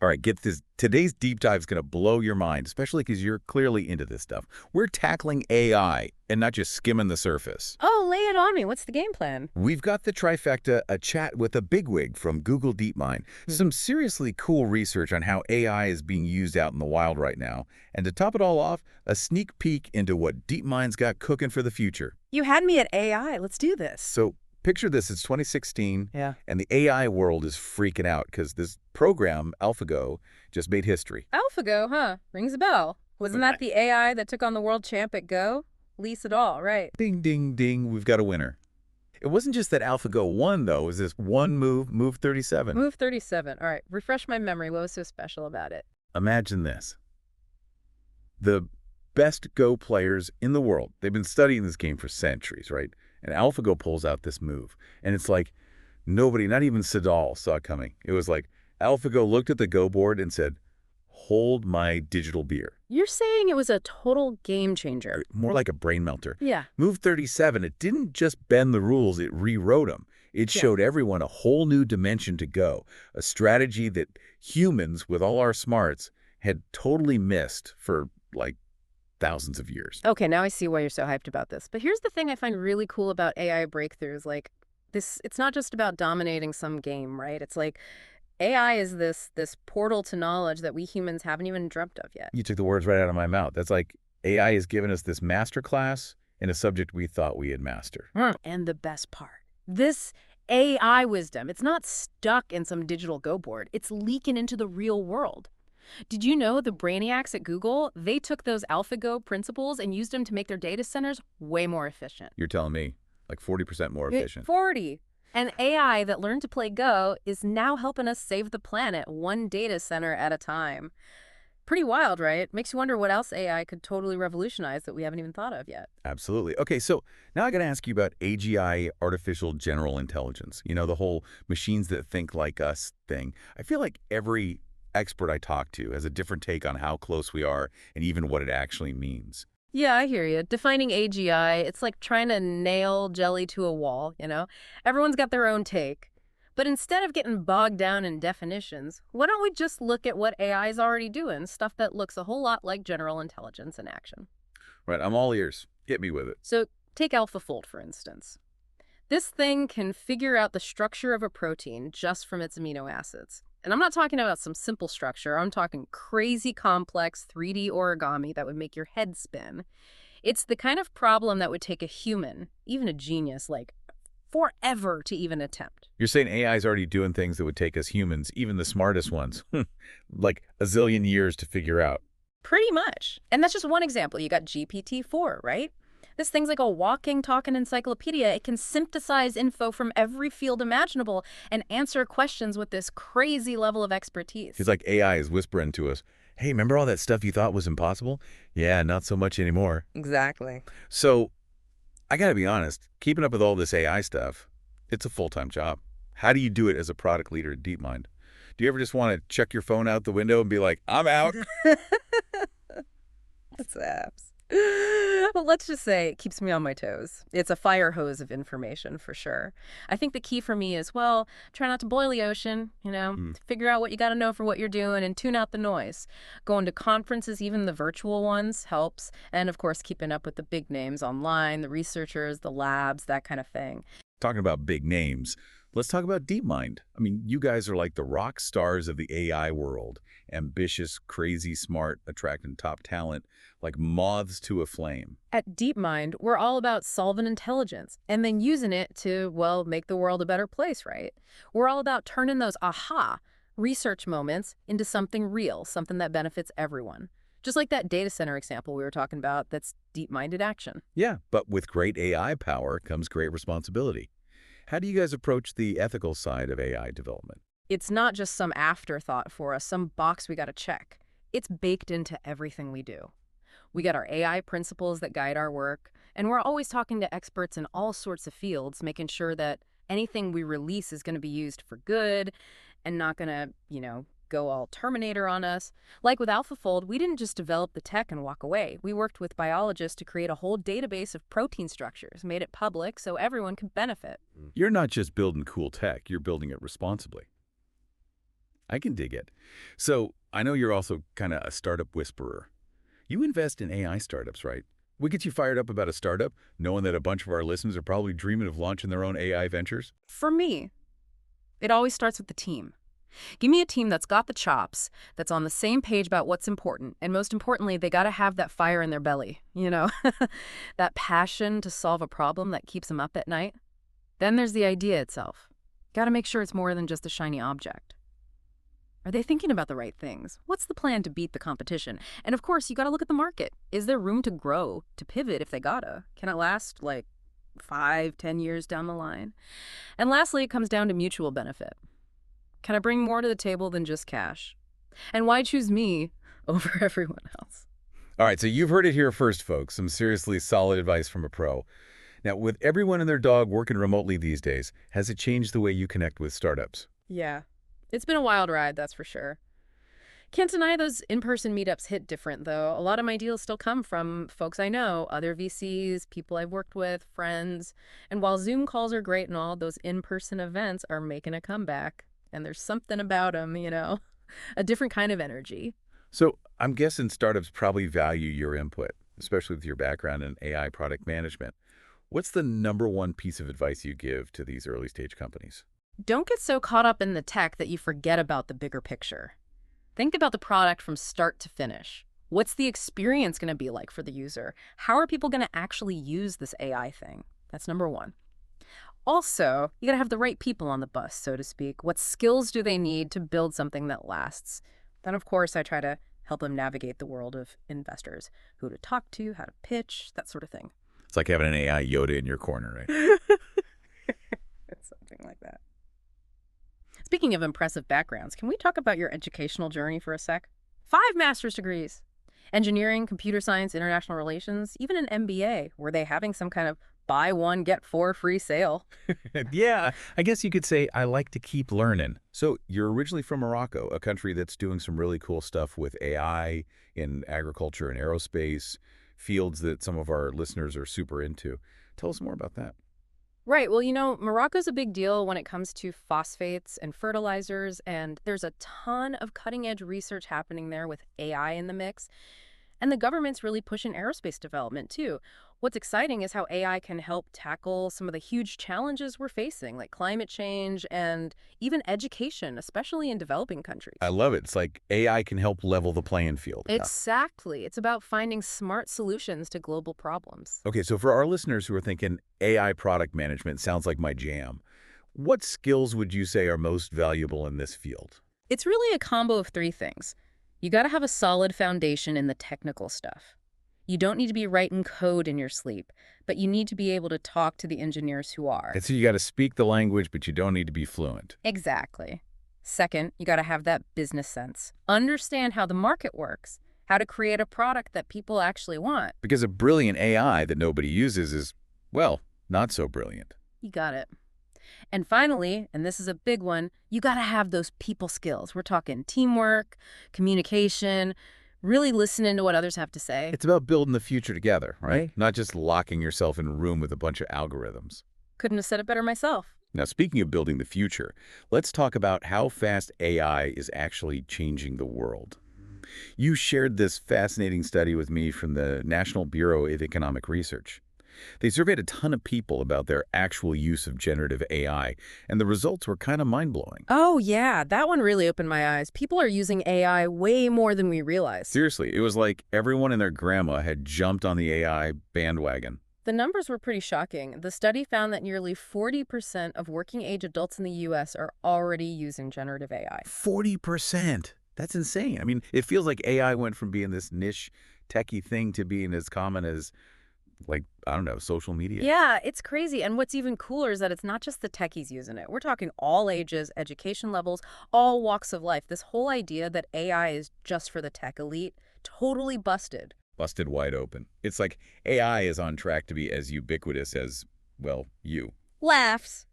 All right, get this. Today's deep dive is going to blow your mind, especially because you're clearly into this stuff. We're tackling AI and not just skimming the surface. Oh, lay it on me. What's the game plan? We've got the trifecta, a chat with a bigwig from Google DeepMind, some seriously cool research on how AI is being used out in the wild right now, and to top it all off, a sneak peek into what DeepMind's got cooking for the future. You had me at AI. Let's do this. So picture this, it's 2016, Yeah. and the AI world is freaking out because this program, AlphaGo, just made history. AlphaGo, huh? Rings a bell. Wasn't that the AI that took on the world champ at Go? Least at all, right? Ding, ding, ding, we've got a winner. It wasn't just that AlphaGo won, though. It was this one move 37. Move 37. All right, refresh my memory. What was so special about it? Imagine this. The best Go players in the world, they've been studying this game for centuries, right? And AlphaGo pulls out this move. And it's like nobody, not even Sadal, saw it coming. It was like AlphaGo looked at the Go board and said, "Hold my digital beer." You're saying it was a total game changer. More like a brain melter. Yeah. Move 37, it didn't just bend the rules, it rewrote them. It showed everyone a whole new dimension to Go, a strategy that humans, with all our smarts, had totally missed for, like, thousands of years. Okay, now I see why you're so hyped about this. But here's the thing I find really cool about AI breakthroughs. Like, it's not just about dominating some game, right? It's like AI is this portal to knowledge that we humans haven't even dreamt of yet. You took the words right out of my mouth. That's like AI has given us this master class in a subject we thought we had mastered. And the best part, this AI wisdom, it's not stuck in some digital Go board. It's leaking into the real world. Did you know the brainiacs at Google, they took those AlphaGo principles and used them to make their data centers way more efficient? You're telling me, like 40% more efficient. 40. And AI that learned to play Go is now helping us save the planet one data center at a time. Pretty wild, right? Makes you wonder what else AI could totally revolutionize that we haven't even thought of yet. Absolutely. Okay, so now I got to ask you about AGI, artificial general intelligence. You know, the whole machines that think like us thing. I feel like every expert I talk to has a different take on how close we are and even what it actually means. Yeah, I hear you. Defining AGI, it's like trying to nail jelly to a wall, you know? Everyone's got their own take. But instead of getting bogged down in definitions, why don't we just look at what AI is already doing, stuff that looks a whole lot like general intelligence in action? Right, I'm all ears. Hit me with it. So take AlphaFold, for instance. This thing can figure out the structure of a protein just from its amino acids. And I'm not talking about some simple structure. I'm talking crazy complex 3D origami that would make your head spin. It's the kind of problem that would take a human, even a genius, like forever to even attempt. You're saying AI is already doing things that would take us humans, even the smartest ones, like a zillion years to figure out. Pretty much. And that's just one example. You got GPT-4, right? This thing's like a walking, talking encyclopedia. It can synthesize info from every field imaginable and answer questions with this crazy level of expertise. It's like AI is whispering to us, hey, remember all that stuff you thought was impossible? Yeah, not so much anymore. Exactly. So I got to be honest, keeping up with all this AI stuff, it's a full-time job. How do you do it as a product leader at DeepMind? Do you ever just want to chuck your phone out the window and be like, I'm out? That's apps. Well, let's just say it keeps me on my toes. It's a fire hose of information, for sure. I think the key for me is, well, try not to boil the ocean, figure out what you got to know for what you're doing and tune out the noise. Going to conferences, even the virtual ones, helps. And, of course, keeping up with the big names online, the researchers, the labs, that kind of thing. Talking about big names, let's talk about DeepMind. I mean, you guys are like the rock stars of the AI world. Ambitious, crazy, smart, attracting top talent, like moths to a flame. At DeepMind, we're all about solving intelligence and then using it to, well, make the world a better place, right? We're all about turning those aha research moments into something real, something that benefits everyone. Just like that data center example we were talking about, that's DeepMind in action. Yeah, but with great AI power comes great responsibility. How do you guys approach the ethical side of AI development? It's not just some afterthought for us, some box we got to check. It's baked into everything we do. We got our AI principles that guide our work, and we're always talking to experts in all sorts of fields, making sure that anything we release is going to be used for good and not going to, go all Terminator on us. Like with AlphaFold, we didn't just develop the tech and walk away. We worked with biologists to create a whole database of protein structures, made it public so everyone could benefit. You're not just building cool tech, you're building it responsibly. I can dig it. So I know you're also kind of a startup whisperer. You invest in AI startups, right? What gets you fired up about a startup, knowing that a bunch of our listeners are probably dreaming of launching their own AI ventures? For me, it always starts with the team. Give me a team that's got the chops, that's on the same page about what's important, and most importantly, they got to have that fire in their belly, that passion to solve a problem that keeps them up at night. Then there's the idea itself. Got to make sure it's more than just a shiny object. Are they thinking about the right things? What's the plan to beat the competition? And of course, you got to look at the market. Is there room to grow, to pivot if they gotta? Can it last like 5, 10 years down the line? And lastly, it comes down to mutual benefit. Can I bring more to the table than just cash? And why choose me over everyone else? All right, so you've heard it here first, folks. Some seriously solid advice from a pro. Now, with everyone and their dog working remotely these days, has it changed the way you connect with startups? Yeah, it's been a wild ride, that's for sure. Can't deny those in-person meetups hit different, though. A lot of my deals still come from folks I know, other VCs, people I've worked with, friends. And while Zoom calls are great and all, those in-person events are making a comeback. And there's something about them, a different kind of energy. So I'm guessing startups probably value your input, especially with your background in AI product management. What's the #1 piece of advice you give to these early-stage companies? Don't get so caught up in the tech that you forget about the bigger picture. Think about the product from start to finish. What's the experience going to be like for the user? How are people going to actually use this AI thing? That's #1. Also, you got to have the right people on the bus, so to speak. What skills do they need to build something that lasts? Then, of course, I try to help them navigate the world of investors, who to talk to, how to pitch, that sort of thing. It's like having an AI Yoda in your corner, right? It's something like that. Speaking of impressive backgrounds, can we talk about your educational journey for a sec? 5 master's degrees. Engineering, computer science, international relations, even an MBA. Were they having some kind of buy one, get 4 free sale? Yeah, I guess you could say I like to keep learning. So you're originally from Morocco, a country that's doing some really cool stuff with AI in agriculture and aerospace, fields that some of our listeners are super into. Tell us more about that. Right. Well, Morocco's a big deal when it comes to phosphates and fertilizers, and there's a ton of cutting-edge research happening there with AI in the mix. And the government's really pushing aerospace development, too. What's exciting is how AI can help tackle some of the huge challenges we're facing, like climate change and even education, especially in developing countries. I love it. It's like AI can help level the playing field. Exactly. It's about finding smart solutions to global problems. Okay, so for our listeners who are thinking AI product management sounds like my jam, what skills would you say are most valuable in this field? It's really a combo of 3 things. You got to have a solid foundation in the technical stuff. You don't need to be writing code in your sleep, but you need to be able to talk to the engineers who are. And so you got to speak the language, but you don't need to be fluent. Exactly. Second, you got to have that business sense. Understand how the market works, how to create a product that people actually want. Because a brilliant AI that nobody uses is, well, not so brilliant. You got it. And finally, and this is a big one, you got to have those people skills. We're talking teamwork, communication, really listening to what others have to say. It's about building the future together, right? Not just locking yourself in a room with a bunch of algorithms. Couldn't have said it better myself. Now, speaking of building the future, let's talk about how fast AI is actually changing the world. You shared this fascinating study with me from the National Bureau of Economic Research. They surveyed a ton of people about their actual use of generative AI, and the results were kind of mind-blowing. Oh, yeah, that one really opened my eyes. People are using AI way more than we realize. Seriously, it was like everyone and their grandma had jumped on the AI bandwagon. The numbers were pretty shocking. The study found that nearly 40% of working-age adults in the U.S. are already using generative AI. 40%! That's insane. I mean, it feels like AI went from being this niche, techie thing to being as common as, like, I don't know, social media. Yeah, it's crazy. And what's even cooler is that it's not just the techies using it. We're talking all ages, education levels, all walks of life. This whole idea that AI is just for the tech elite, totally busted. Busted wide open. It's like AI is on track to be as ubiquitous as, well, you. Laughs.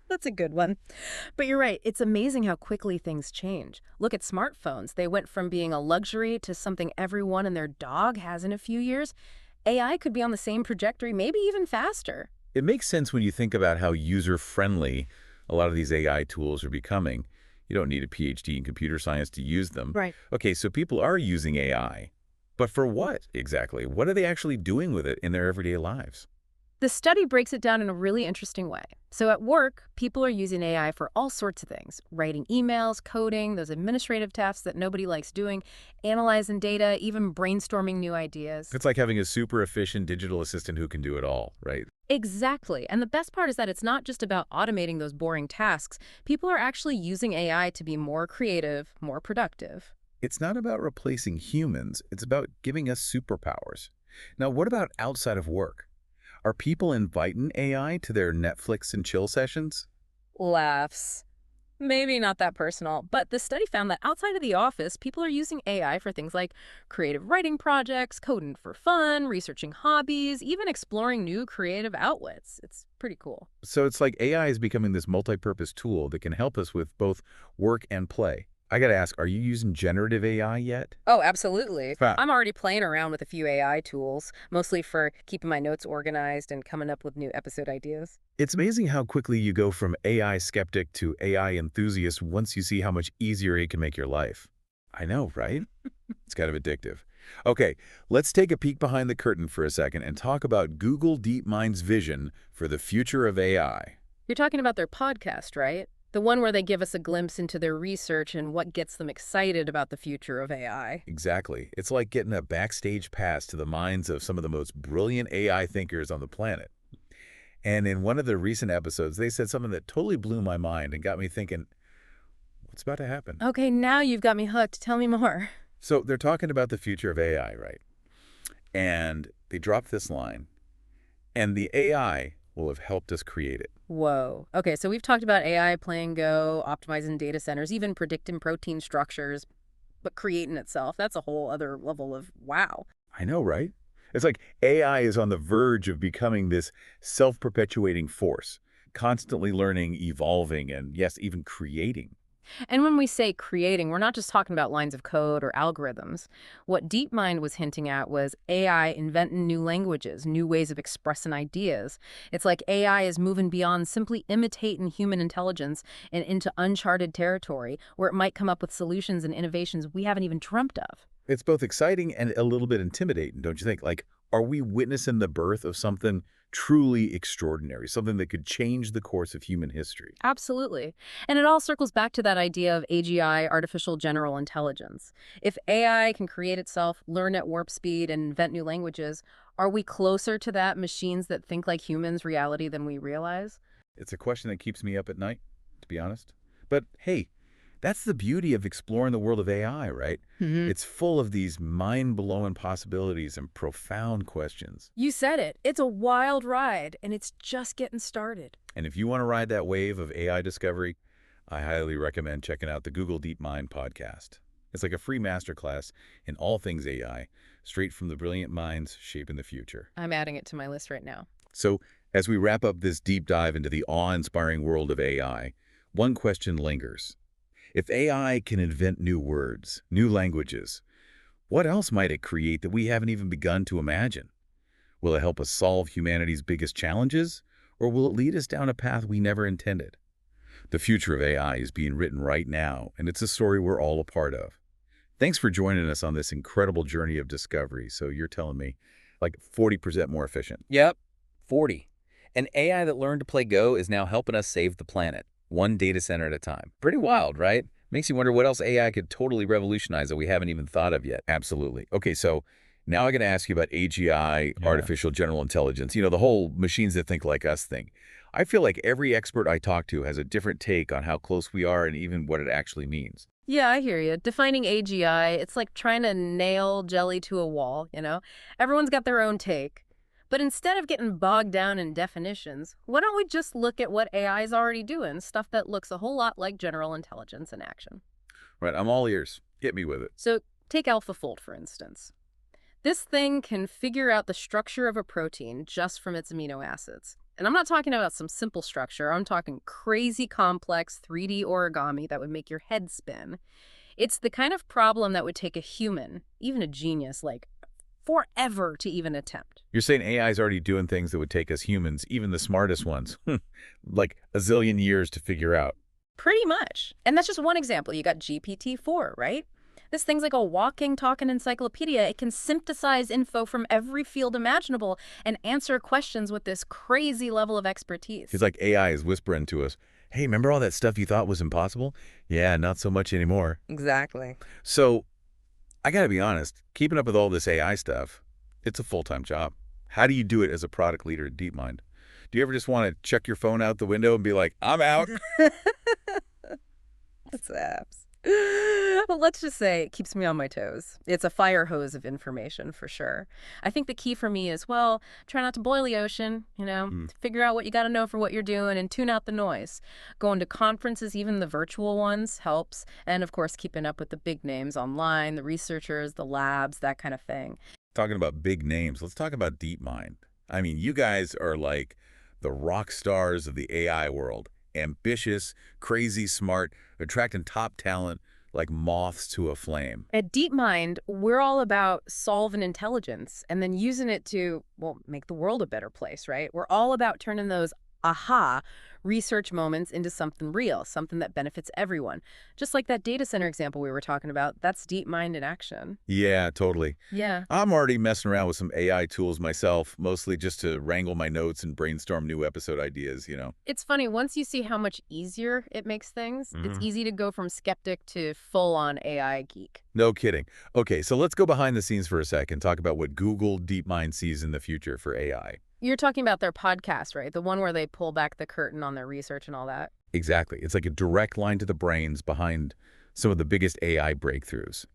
That's a good one. But you're right. It's amazing how quickly things change. Look at smartphones. They went from being a luxury to something everyone and their dog has in a few years. AI could be on the same trajectory, maybe even faster. It makes sense when you think about how user-friendly a lot of these AI tools are becoming. You don't need a PhD in computer science to use them. Right. Okay, so people are using AI. But for what exactly? What are they actually doing with it in their everyday lives? The study breaks it down in a really interesting way. So at work, people are using AI for all sorts of things: writing emails, coding, those administrative tasks that nobody likes doing, analyzing data, even brainstorming new ideas. It's like having a super efficient digital assistant who can do it all, right? Exactly. And the best part is that it's not just about automating those boring tasks. People are actually using AI to be more creative, more productive. It's not about replacing humans, it's about giving us superpowers. Now, what about outside of work? Are people inviting AI to their Netflix and chill sessions? Laughs. Maybe not that personal, but the study found that outside of the office, people are using AI for things like creative writing projects, coding for fun, researching hobbies, even exploring new creative outlets. It's pretty cool. So it's like AI is becoming this multi-purpose tool that can help us with both work and play. I gotta ask, are you using generative AI yet? Oh, absolutely. Huh. I'm already playing around with a few AI tools, mostly for keeping my notes organized and coming up with new episode ideas. It's amazing how quickly you go from AI skeptic to AI enthusiast once you see how much easier it can make your life. I know, right? It's kind of addictive. Okay, let's take a peek behind the curtain for a second and talk about Google DeepMind's vision for the future of AI. You're talking about their podcast, right? The one where they give us a glimpse into their research and what gets them excited about the future of AI. Exactly. It's like getting a backstage pass to the minds of some of the most brilliant AI thinkers on the planet. And in one of the recent episodes, they said something that totally blew my mind and got me thinking, what's about to happen? Okay, now you've got me hooked. Tell me more. So they're talking about the future of AI, right? And they dropped this line, and the AI will have helped us create it. Whoa. Okay, so we've talked about AI playing Go, optimizing data centers, even predicting protein structures, but creating itself, that's a whole other level of wow. I know, right? It's like AI is on the verge of becoming this self-perpetuating force, constantly learning, evolving, and yes, even creating. And when we say creating, we're not just talking about lines of code or algorithms. What DeepMind was hinting at was AI inventing new languages, new ways of expressing ideas. It's like AI is moving beyond simply imitating human intelligence and into uncharted territory where it might come up with solutions and innovations we haven't even dreamt of. It's both exciting and a little bit intimidating, don't you think? Like, are we witnessing the birth of something truly extraordinary, something that could change the course of human history? Absolutely. And it all circles back to that idea of AGI, artificial general intelligence. If AI can create itself, learn at warp speed, and invent new languages, are we closer to that machines that think like humans reality than we realize? It's a question that keeps me up at night, to be honest. But hey, that's the beauty of exploring the world of AI, right? Hmm. It's full of these mind-blowing possibilities and profound questions. You said it. It's a wild ride, and it's just getting started. And if you want to ride that wave of AI discovery, I highly recommend checking out the Google DeepMind podcast. It's like a free masterclass in all things AI, straight from the brilliant minds shaping the future. I'm adding it to my list right now. So, as we wrap up this deep dive into the awe-inspiring world of AI, one question lingers. If AI can invent new words, new languages, what else might it create that we haven't even begun to imagine? Will it help us solve humanity's biggest challenges, or will it lead us down a path we never intended? The future of AI is being written right now, and it's a story we're all a part of. Thanks for joining us on this incredible journey of discovery. So you're telling me, like 40% more efficient. Yep, 40. An AI that learned to play Go is now helping us save the planet, one data center at a time. Pretty wild, right? Makes you wonder what else AI could totally revolutionize that we haven't even thought of yet. Absolutely. Okay, so now I'm going to ask you about AGI, artificial general intelligence, the whole machines that think like us thing. I feel like every expert I talk to has a different take on how close we are and even what it actually means. Yeah, I hear you. Defining AGI, it's like trying to nail jelly to a wall. Everyone's got their own take. But instead of getting bogged down in definitions, why don't we just look at what AI is already doing, stuff that looks a whole lot like general intelligence in action? Right, I'm all ears. Hit me with it. So take AlphaFold, for instance. This thing can figure out the structure of a protein just from its amino acids. And I'm not talking about some simple structure. I'm talking crazy complex 3D origami that would make your head spin. It's the kind of problem that would take a human, even a genius, like forever to even attempt. You're saying AI is already doing things that would take us humans, even the smartest ones, like a zillion years to figure out. Pretty much. And that's just one example. You got GPT-4, right? This thing's like a walking, talking encyclopedia. It can synthesize info from every field imaginable and answer questions with this crazy level of expertise. It's like AI is whispering to us, hey, remember all that stuff you thought was impossible? Yeah, not so much anymore. Exactly. So I got to be honest, keeping up with all this AI stuff, it's a full-time job. How do you do it as a product leader at DeepMind? Do you ever just want to check your phone out the window and be like, I'm out? It's apps. Well, let's just say it keeps me on my toes. It's a fire hose of information for sure. I think the key for me is, well, try not to boil the ocean, figure out what you got to know for what you're doing and tune out the noise. Going to conferences, even the virtual ones, helps. And of course, keeping up with the big names online, the researchers, the labs, that kind of thing. Talking about big names, let's talk about DeepMind. I mean, you guys are like the rock stars of the AI world. Ambitious, crazy smart, attracting top talent like moths to a flame. At DeepMind, we're all about solving intelligence and then using it to, well, make the world a better place, right? We're all about turning those aha research moments into something real, something that benefits everyone. Just like that data center example we were talking about, that's DeepMind in action. Yeah, totally. Yeah. I'm already messing around with some AI tools myself, mostly just to wrangle my notes and brainstorm new episode ideas. It's funny, once you see how much easier it makes things, it's easy to go from skeptic to full-on AI geek. No kidding. Okay, so let's go behind the scenes for a second, talk about what Google DeepMind sees in the future for AI. You're talking about their podcast, right? The one where they pull back the curtain on their research and all that. Exactly. It's like a direct line to the brains behind some of the biggest AI breakthroughs.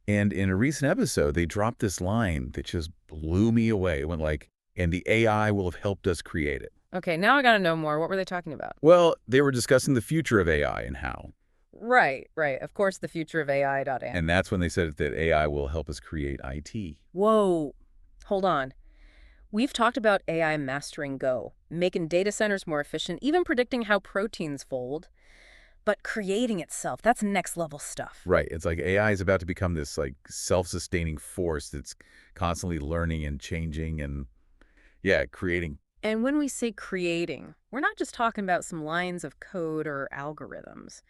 And in a recent episode, they dropped this line that just blew me away. It went like, and the AI will have helped us create it. Okay, now I gotta know more. What were they talking about? Well, they were discussing the future of AI and how. Right. Of course, the future of AI. And that's when they said that AI will help us create IT. Whoa. Hold on. We've talked about AI mastering Go, making data centers more efficient, even predicting how proteins fold. But creating itself, that's next level stuff. Right. It's like AI is about to become this like self-sustaining force that's constantly learning and changing and, yeah, creating. And when we say creating, we're not just talking about some lines of code or algorithms.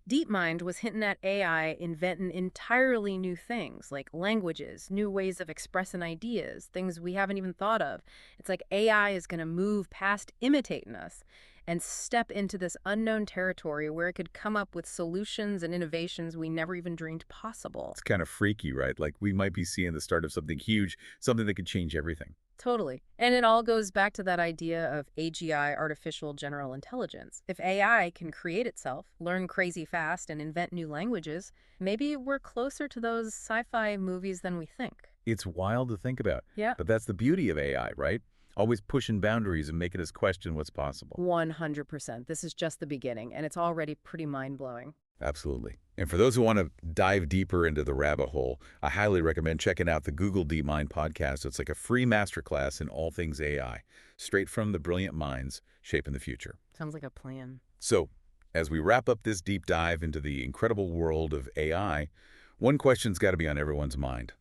DeepMind was hinting at AI inventing entirely new things, like languages, new ways of expressing ideas, things we haven't even thought of. It's like AI is going to move past imitating us and step into this unknown territory where it could come up with solutions and innovations we never even dreamed possible. It's kind of freaky, right? Like we might be seeing the start of something huge, something that could change everything. Totally. And it all goes back to that idea of AGI, artificial general intelligence. If AI can create itself, learn crazy fast, and invent new languages, maybe we're closer to those sci-fi movies than we think. It's wild to think about. Yeah. But that's the beauty of AI, right? Always pushing boundaries and making us question what's possible. 100%. This is just the beginning, and it's already pretty mind-blowing. Absolutely. And for those who want to dive deeper into the rabbit hole, I highly recommend checking out the Google DeepMind podcast. It's like a free masterclass in all things AI, straight from the brilliant minds shaping the future. Sounds like a plan. So, as we wrap up this deep dive into the incredible world of AI, one question's got to be on everyone's mind.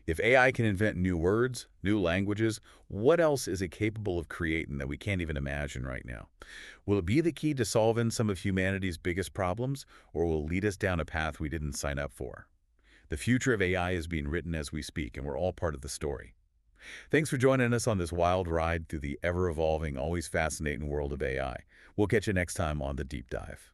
If AI can invent new words, new languages, what else is it capable of creating that we can't even imagine right now? Will it be the key to solving some of humanity's biggest problems, or will it lead us down a path we didn't sign up for? The future of AI is being written as we speak, and we're all part of the story. Thanks for joining us on this wild ride through the ever-evolving, always fascinating world of AI. We'll catch you next time on The Deep Dive.